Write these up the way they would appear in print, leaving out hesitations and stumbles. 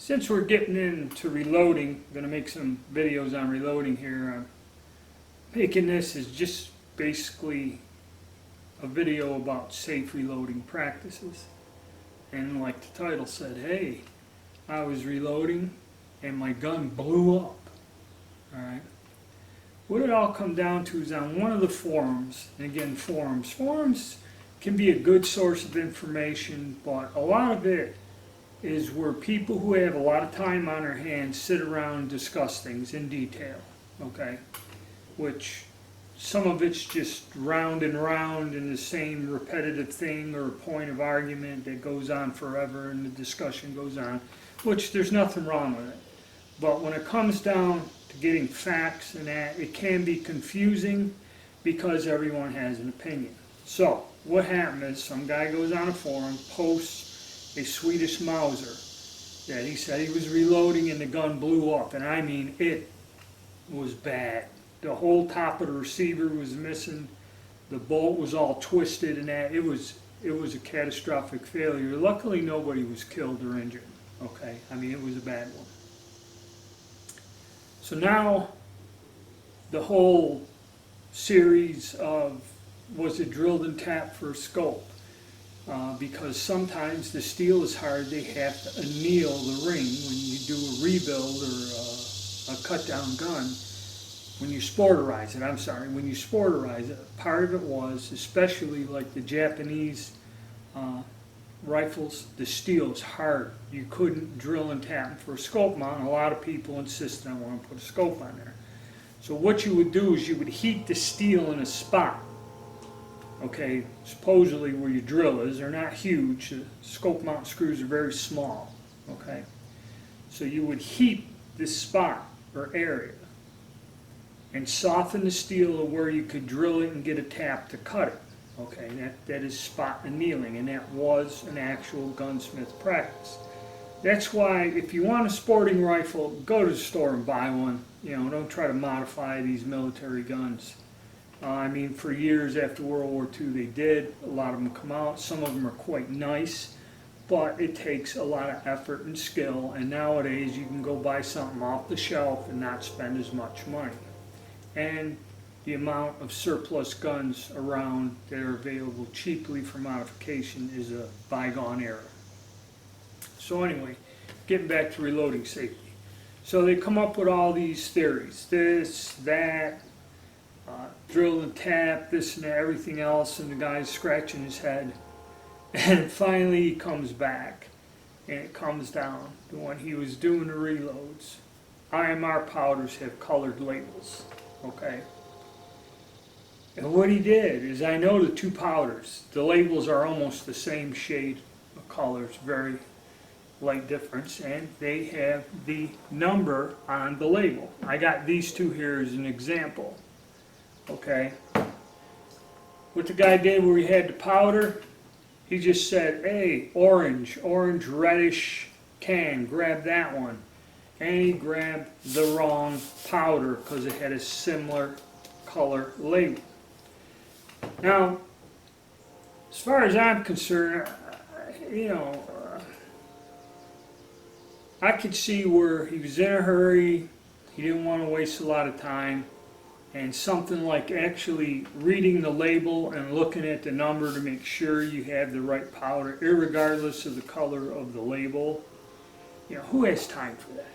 Since we're getting into reloading, I'm going to make some videos on reloading here. I'm making this as just basically a video about safe reloading practices. And like the title said, hey, I was reloading and my gun blew up. Alright. What it all come down to is on one of the forums, and again forums can be a good source of information, but a lot of it is where people who have a lot of time on their hands sit around and discuss things in detail, okay? Which some of it's just round and round in the same repetitive thing or a point of argument that goes on forever and the discussion goes on, which there's nothing wrong with it. But when it comes down to getting facts and that, it can be confusing because everyone has an opinion. So what happened is some guy goes on a forum, posts a Swedish Mauser that he said he was reloading and the gun blew up, and I mean it was bad. The whole top of the receiver was missing, the bolt was all twisted, and that it was a catastrophic failure. Luckily nobody was killed or injured. Okay, I mean it was a bad one. So now the whole series of was it drilled and tapped for a scope? Because sometimes the steel is hard, they have to anneal the ring when you do a rebuild or a cut down gun. When you sporterize it, part of it was, especially like the Japanese rifles, the steel is hard. You couldn't drill and tap for a scope mount. A lot of people insisted on wanting to put a scope on there. So what you would do is you would heat the steel in a spot. Okay, supposedly where your drill is, they're not huge. The scope mount screws are very small. Okay, so you would heat this spot or area and soften the steel to where you could drill it and get a tap to cut it. Okay, that is spot annealing, and that was an actual gunsmith practice. That's why if you want a sporting rifle, go to the store and buy one. You know, don't try to modify these military guns. I mean, for years after World War II they did. A lot of them come out. Some of them are quite nice, but it takes a lot of effort and skill, and nowadays you can go buy something off the shelf and not spend as much money. And the amount of surplus guns around that are available cheaply for modification is a bygone era. So anyway, getting back to reloading safety. So they come up with all these theories, this, that, drill and tap, this and that, everything else, and the guy's scratching his head. And finally he comes back, and it comes down to when he was doing the reloads. IMR powders have colored labels, okay? And what he did is, I know the two powders, the labels are almost the same shade of colors, very light difference, and they have the number on the label. I got these two here as an example. Okay, what the guy did where he had the powder, he just said, hey, orange reddish can, grab that one. And he grabbed the wrong powder because it had a similar color label. Now, as far as I'm concerned, I could see where he was in a hurry, he didn't want to waste a lot of time. And something like actually reading the label and looking at the number to make sure you have the right powder, irregardless of the color of the label. You know, who has time for that?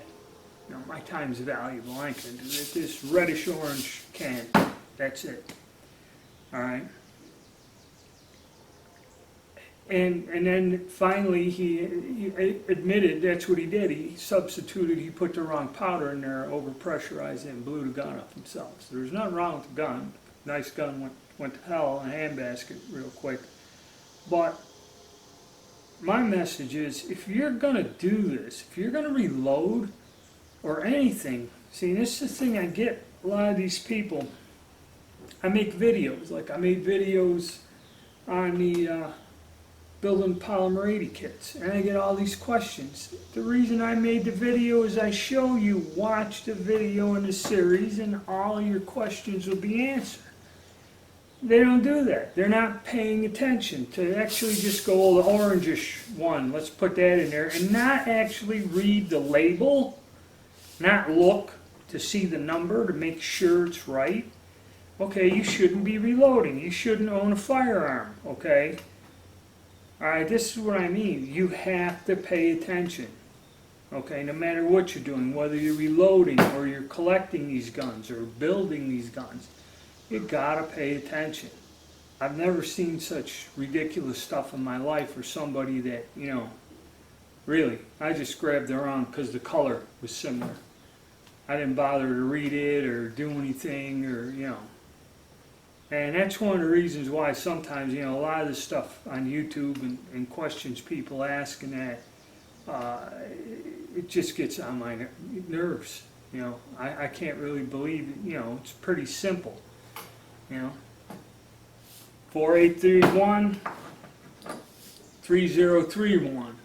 You know, my time's valuable. I ain't gonna do it. This reddish orange can, that's it. All right. And then finally he admitted that's what he did. He substituted, he put the wrong powder in there, overpressurized it, and blew the gun up himself. So there's nothing wrong with the gun. Nice gun went to hell in a handbasket real quick. But my message is, if you're going to do this, if you're going to reload or anything, see, this is the thing I get a lot of these people. I make videos, like I made videos on the building polymer 80 kits, and I get all these questions. The reason I made the video is I show you, watch the video in the series and all your questions will be answered. They don't do that. They're not paying attention to actually just go, oh, the orangish one, let's put that in there, and not actually read the label, not look to see the number to make sure it's right. Okay, you shouldn't be reloading. You shouldn't own a firearm, okay? All right, this is what I mean. You have to pay attention, okay, no matter what you're doing, whether you're reloading or you're collecting these guns or building these guns. You gotta pay attention. I've never seen such ridiculous stuff in my life for somebody that, you know, really, I just grabbed their arm because the color was similar. I didn't bother to read it or do anything or, you know. And that's one of the reasons why sometimes, you know, a lot of this stuff on YouTube and questions people ask and that, it just gets on my nerves. You know, I can't really believe it. You know, it's pretty simple. You know, 4831, 3031.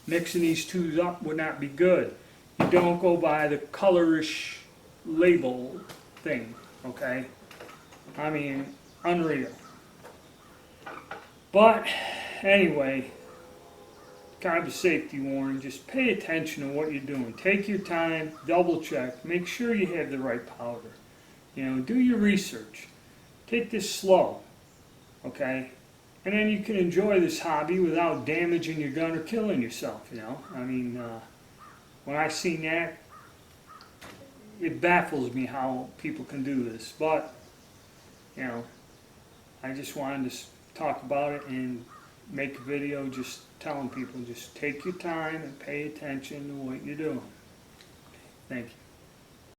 Mixing these two up would not be good. You don't go by the colorish label thing, okay? I mean, unreal. But anyway, kind of a safety warning. Just pay attention to what you're doing. Take your time, double check, make sure you have the right powder. You know, do your research. Take this slow, okay? And then you can enjoy this hobby without damaging your gun or killing yourself, you know? I mean, when I seen that, it baffles me how people can do this. But, you know, I just wanted to talk about it and make a video just telling people, just take your time and pay attention to what you're doing. Thank you.